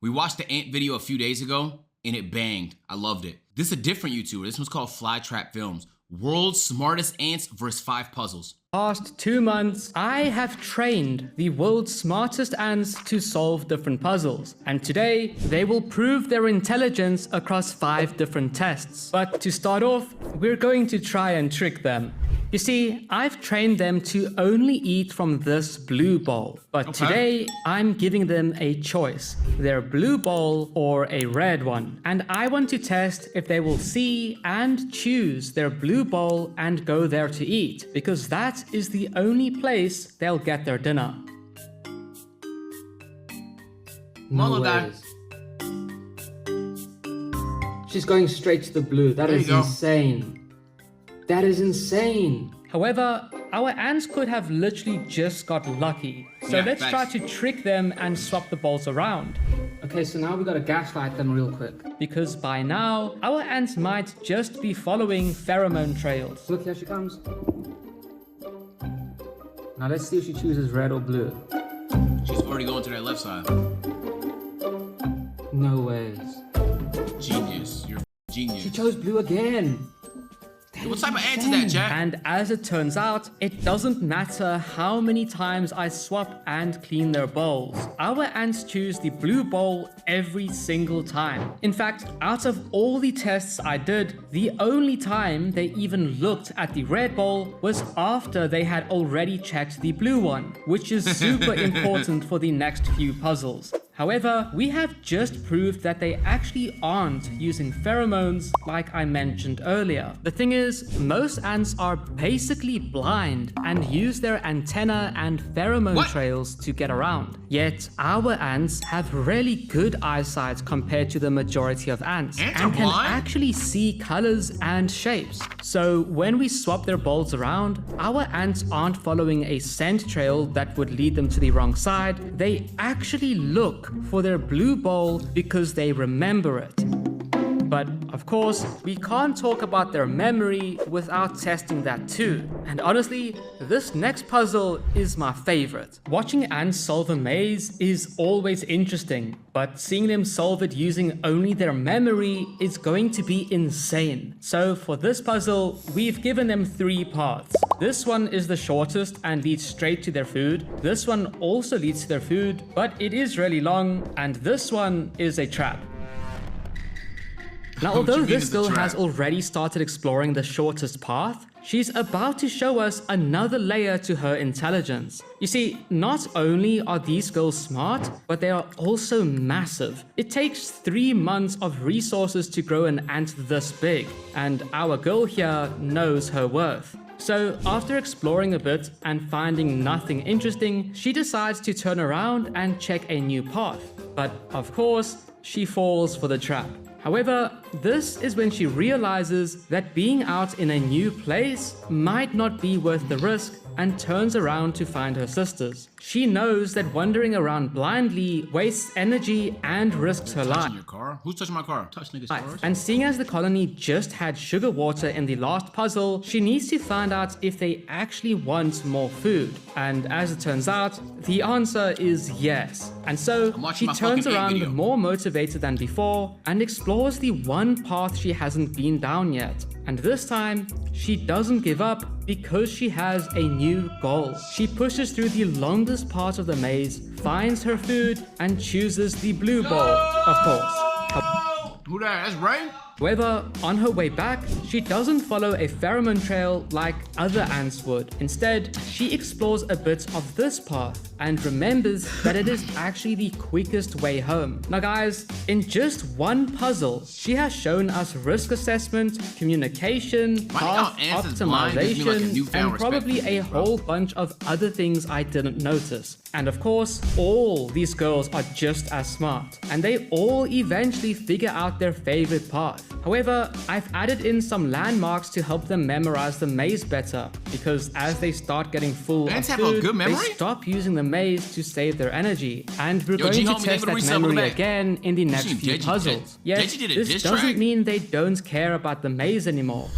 We watched the ant video a few days ago, and it banged. I loved it. This is a different YouTuber. This one's called Flytrap Films. World's Smartest Ants vs. 5 Puzzles. Past 2 months, I have trained the world's smartest ants to solve different puzzles. And today, they will prove their intelligence across 5 different tests. But to start off, we're going to try and trick them. You see, I've trained them to only eat from this blue bowl. But today, I'm giving them a choice. Their blue bowl or a red one. And I want to test if they will see and choose their blue bowl and go there to eat. Because that is the only place they'll get their dinner. No ways. She's going straight to the blue. That is insane. That is insane. However, our ants could have literally just got lucky. So let's try to trick them and swap the balls around. Okay, so now we gotta gaslight them real quick. Because by now, our ants might just be following pheromone trails. Look, here she comes. Now let's see if she chooses red or blue. She's already going to that left side. No ways. Genius. You're genius. She chose blue again. What type of ant is that, Jack? And as it turns out, it doesn't matter how many times I swap and clean their bowls. Our ants choose the blue bowl every single time. In fact, out of all the tests I did, the only time they even looked at the red bowl was after they had already checked the blue one, which is super important for the next few puzzles. However, we have just proved that they actually aren't using pheromones like I mentioned earlier. The thing is, most ants are basically blind and use their antenna and pheromone trails to get around. Yet, our ants have really good eyesight compared to the majority of ants and can actually see colors and shapes. So when we swap their bowls around, our ants aren't following a scent trail that would lead them to the wrong side. They actually look for their blue bowl because they remember it. But of course, we can't talk about their memory without testing that too. And honestly, this next puzzle is my favorite. Watching ants solve a maze is always interesting, but seeing them solve it using only their memory is going to be insane. So for this puzzle, we've given them 3 paths. This one is the shortest and leads straight to their food. This one also leads to their food, but it is really long. And this one is a trap. Now, although this girl has already started exploring the shortest path, she's about to show us another layer to her intelligence. You see, not only are these girls smart, but they are also massive. It takes 3 months of resources to grow an ant this big, and our girl here knows her worth. So after exploring a bit and finding nothing interesting, she decides to turn around and check a new path. But of course, she falls for the trap. However, this is when she realizes that being out in a new place might not be worth the risk and turns around to find her sisters. She knows that wandering around blindly wastes energy and risks her life. Your car? Who's touching my car? Touch niggas' cars. And seeing as the colony just had sugar water in the last puzzle, she needs to find out if they actually want more food. And as it turns out, the answer is yes. And so she turns around more motivated than before and explores the one path she hasn't been down yet. And this time, she doesn't give up because she has a new goal. She pushes through the longest part of the maze, finds her food, and chooses the blue bowl, of course. Who that? That's Ray? However, on her way back, she doesn't follow a pheromone trail like other ants would. Instead, she explores a bit of this path and remembers that it is actually the quickest way home. Now guys, in just one puzzle, she has shown us risk assessment, communication, path optimization, and probably a whole bunch of other things I didn't notice. And of course, all these girls are just as smart, and they all eventually figure out their favorite path. However, I've added in some landmarks to help them memorize the maze better, because as they start getting full of food, they stop using the maze to save their energy. And we're going to test that memory again in the next few puzzles. Yet, this doesn't mean they don't care about the maze anymore.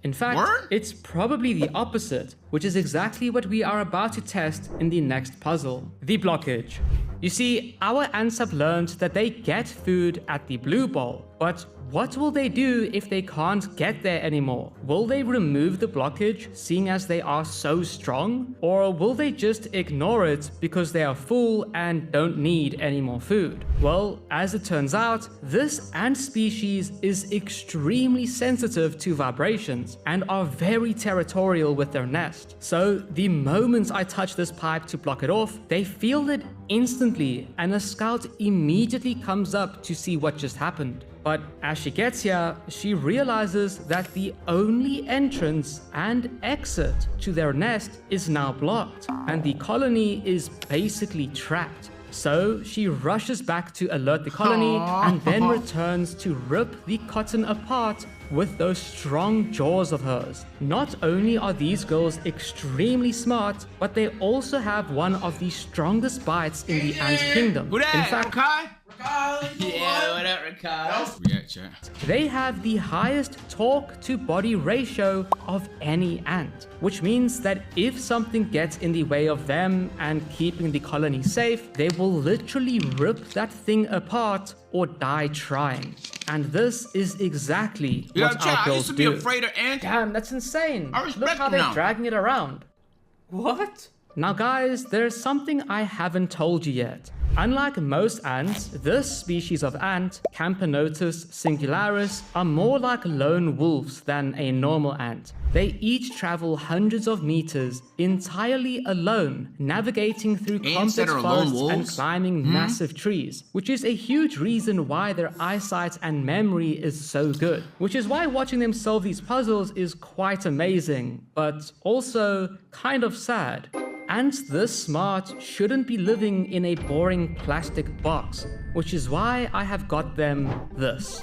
In fact, it's probably the opposite. which is exactly what we are about to test in the next puzzle, the blockage. You see, our ants have learned that they get food at the blue bowl, but what will they do if they can't get there anymore? Will they remove the blockage, seeing as they are so strong? Or will they just ignore it because they are full and don't need any more food? Well, as it turns out, this ant species is extremely sensitive to vibrations and are very territorial with their nest. So the moment I touch this pipe to block it off, they feel it instantly, and a scout immediately comes up to see what just happened. But as she gets here, she realizes that the only entrance and exit to their nest is now blocked, and the colony is basically trapped. So she rushes back to alert the colony and then returns to rip the cotton apart with those strong jaws of hers. Not only are these girls extremely smart, but they also have one of the strongest bites in the ant kingdom. Who that? In fact, Rakai? Yeah, what up, Rakai? React, chat. they have the highest torque to body ratio of any ant, which means that if something gets in the way of them and keeping the colony safe, they will literally rip that thing apart or die trying. And this is exactly what chat, our I girls used to be do. afraid of ants. Damn, that's insane. I respect Look how them they're now. dragging it around. What? Now guys, there's something I haven't told you yet. Unlike most ants, this species of ant, Camponotus singularis, are more like lone wolves than a normal ant. They each travel hundreds of meters entirely alone, navigating through Ants that complex are lone forests and wolves? climbing massive trees, which is a huge reason why their eyesight and memory is so good. Which is why watching them solve these puzzles is quite amazing, but also kind of sad. Ants this smart shouldn't be living in a boring plastic box, which is why I have got them this.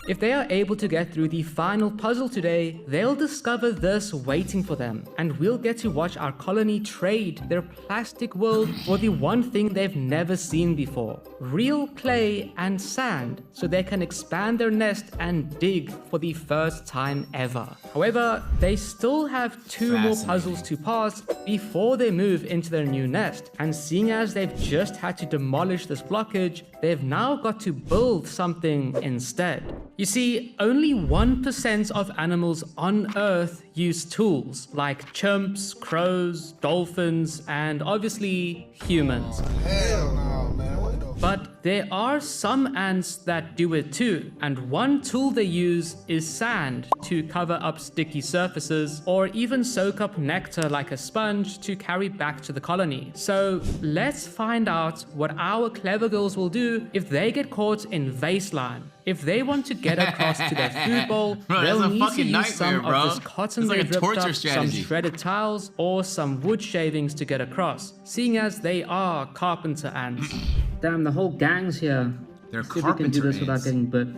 If they are able to get through the final puzzle today, they'll discover this waiting for them, and we'll get to watch our colony trade their plastic world for the one thing they've never seen before: real clay and sand, so they can expand their nest and dig for the first time ever. However, they still have 2 more puzzles to pass before they move into their new nest, and seeing as they've just had to demolish this blockage, they've now got to build something instead. You see, only 1% of animals on Earth use tools, like chimps, crows, dolphins, and obviously humans. Hell no, man. What the But there are some ants that do it too, and one tool they use is sand to cover up sticky surfaces, or even soak up nectar like a sponge to carry back to the colony. So let's find out what our clever girls will do if they get caught in Vaseline. If they want to get across to their food bowl, Bro, they'll that's a need to fucking use some nightmare, bro. of this cotton It's like a they've ripped torture up, strategy. some shredded towels, or some wood shavings to get across, seeing as they are carpenter ants. Damn, the whole gang's here. They're See if we can do carpenter this without ants. getting bit.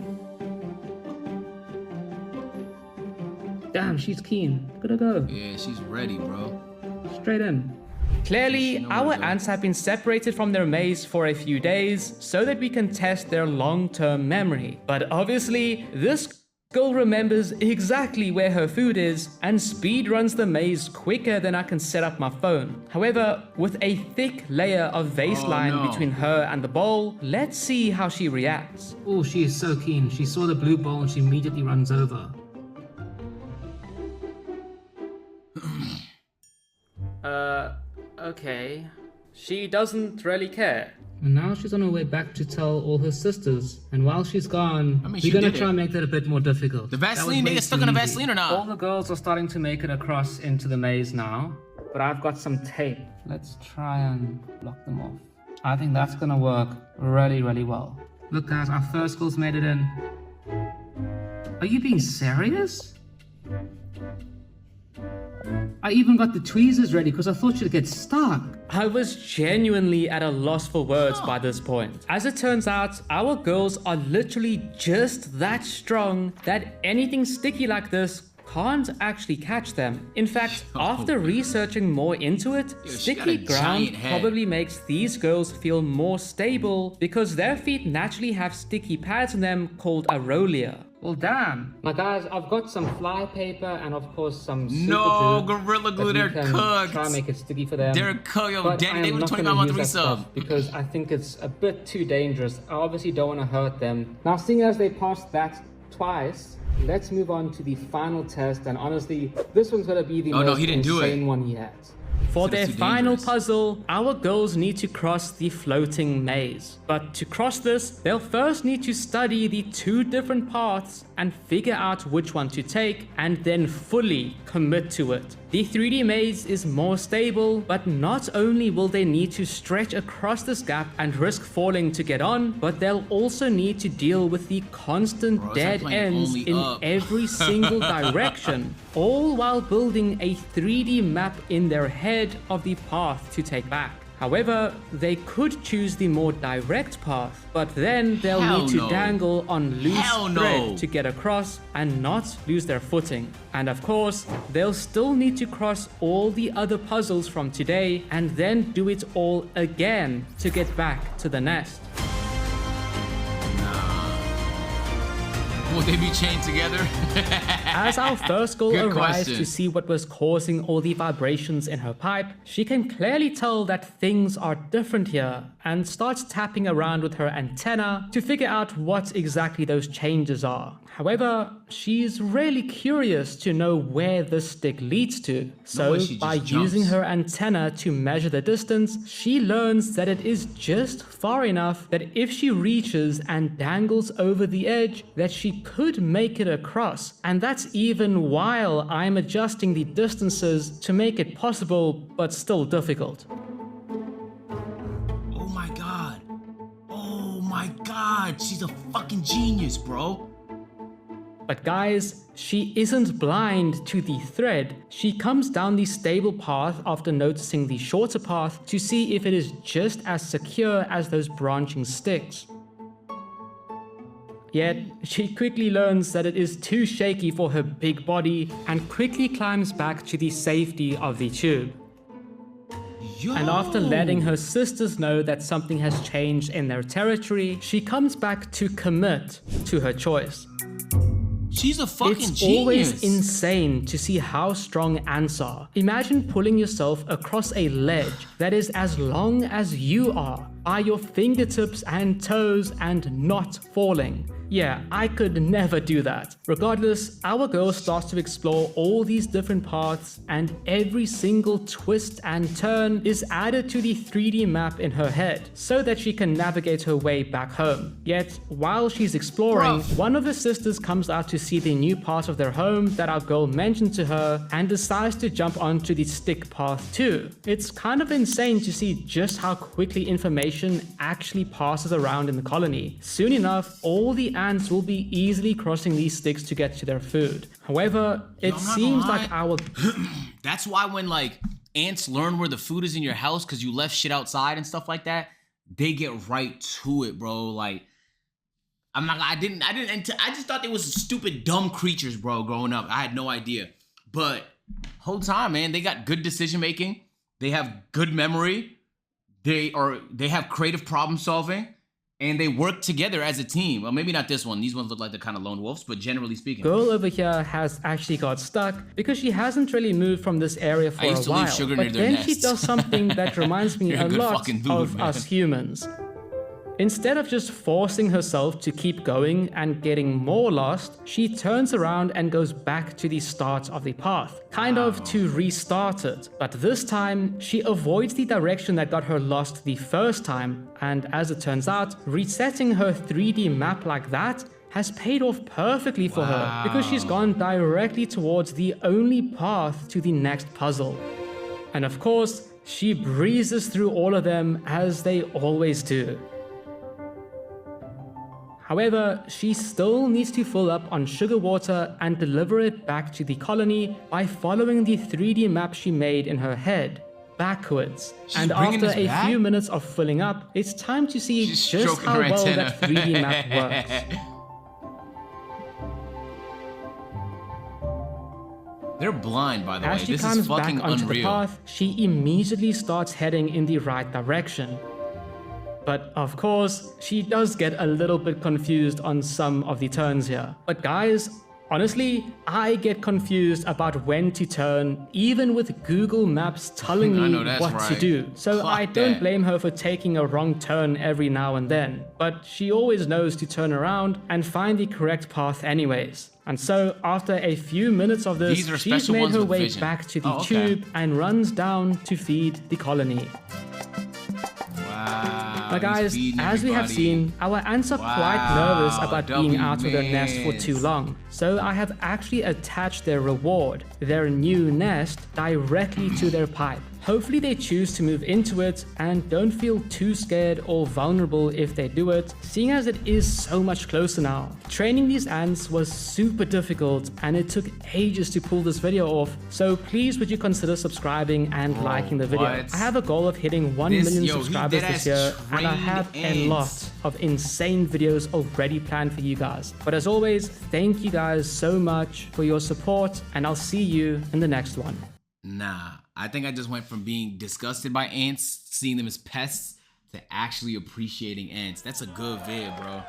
Damn, she's keen. Gotta go. Yeah, she's ready, bro. Straight in. Clearly, our ants have been separated from their maze for a few days so that we can test their long-term memory. But obviously, this girl remembers exactly where her food is and speed runs the maze quicker than I can set up my phone. However, with a thick layer of Vaseline between her and the bowl, let's see how she reacts. Oh, she is so keen. She saw the blue bowl and she immediately runs over. Okay. She doesn't really care. And now she's on her way back to tell all her sisters. And while she's gone, I mean, she we're gonna did try it. and make that a bit more difficult. The Vaseline, they get stuck on the Vaseline or All not? the girls are starting to make it across into the maze now. But I've got some tape. Let's try and block them off. I think that's gonna work really, really well. Look guys, our first girl's made it in. Are you being serious? I even got the tweezers ready because I thought she'd get stuck. I was genuinely at a loss for words by this point. As it turns out, our girls are literally just that strong that anything sticky like this can't actually catch them. In fact, after researching more into it, sticky ground probably makes these girls feel more stable because their feet naturally have sticky pads in them called arolia. Well, damn. Now guys, I've got some fly paper and of course some super No, glue Gorilla Glue, they're that we can cooked. try and make it sticky for them. They're cooked, yo, But Danny, I they am were not 25 gonna on use 3 that sub. stuff because I think it's a bit too dangerous. I obviously don't want to hurt them. Now, seeing as they passed that twice, let's move on to the final test. And honestly, this one's gonna be the most insane one yet. For their final puzzle, our girls need to cross the floating maze. But to cross this, they'll first need to study the 2 different paths and figure out which one to take and then fully commit to it. The 3D maze is more stable, but not only will they need to stretch across this gap and risk falling to get on, but they'll also need to deal with the constant dead ends in every single direction, all while building a 3D map in their head of the path to take back. However, they could choose the more direct path, but then they'll need to dangle on loose thread to get across and not lose their footing. And of course, they'll still need to cross all the other puzzles from today and then do it all again to get back to the nest. Will they be chained together? As our first girl arrives question. to see what was causing all the vibrations in her pipe, she can clearly tell that things are different here and starts tapping around with her antenna to figure out what exactly those changes are. However, she's really curious to know where this stick leads to. So by using her antenna to measure the distance, she learns that it is just far enough that if she reaches and dangles over the edge, that she could make it across. And that's even while I'm adjusting the distances to make it possible, but still difficult. Oh my god. Oh my god. She's a fucking genius, bro. But guys, she isn't blind to the thread. She comes down the stable path after noticing the shorter path to see if it is just as secure as those branching sticks. Yet, she quickly learns that it is too shaky for her big body and quickly climbs back to the safety of the tube. And after letting her sisters know that something has changed in their territory, she comes back to commit to her choice. She's a fucking genius. It's always insane to see how strong ants are. Imagine pulling yourself across a ledge that is as long as you are by your fingertips and toes and not falling. Yeah, I could never do that. Regardless, our girl starts to explore all these different paths, and every single twist and turn is added to the 3D map in her head so that she can navigate her way back home. Yet, while she's exploring, one of her sisters comes out to see the new part of their home that our girl mentioned to her and decides to jump onto the stick path too. It's kind of insane to see just how quickly information actually passes around in the colony. Soon enough, all the ants will be easily crossing these sticks to get to their food. However, it seems like our... That's why when like ants learn where the food is in your house because you left shit outside and stuff like that, they get right to it, bro. Like, I just thought they was stupid, dumb creatures, bro, growing up. I had no idea. But whole time, man, they got good decision making. They have good memory. They have creative problem solving. And they work together as a team. Well, maybe not this one. These ones look like they're kind of lone wolves, but generally speaking. Girl over here has actually got stuck because she hasn't really moved from this area for a while. But then she does something that reminds me a lot of us humans. Instead of just forcing herself to keep going and getting more lost, she turns around and goes back to the start of the path, kind of to restart it. But this time, she avoids the direction that got her lost the first time, and as it turns out, resetting her 3D map like that has paid off perfectly for her because she's gone directly towards the only path to the next puzzle. And of course, she breezes through all of them as they always do. However, she still needs to fill up on sugar water and deliver it back to the colony by following the 3D map she made in her head, backwards. And after a few minutes of filling up, it's time to see just how well that 3D map works. They're blind, by the way. As she This comes is fucking back onto unreal. the path, she immediately starts heading in the right direction. But of course, she does get a little bit confused on some of the turns here. But guys, honestly, I get confused about when to turn, even with Google Maps telling me what to do. So I don't blame her for taking a wrong turn every now and then. But she always knows to turn around and find the correct path anyways. And so after a few minutes of this, she's made her way back to the tube and runs down to feed the colony. Now guys, as we have seen, our ants are quite nervous about being out of their nest for too long. So I have actually attached their reward, their new nest, directly to their pipe. Hopefully they choose to move into it and don't feel too scared or vulnerable if they do it, seeing as it is so much closer now. Training these ants was super difficult and it took ages to pull this video off, so please would you consider subscribing and liking the video. I have a goal of hitting 1 million subscribers this year and I have a lot of insane videos already planned for you guys. But as always, thank you guys so much for your support and I'll see you in the next one. Nah, I think I just went from being disgusted by ants, seeing them as pests, to actually appreciating ants. That's a good vid, bro.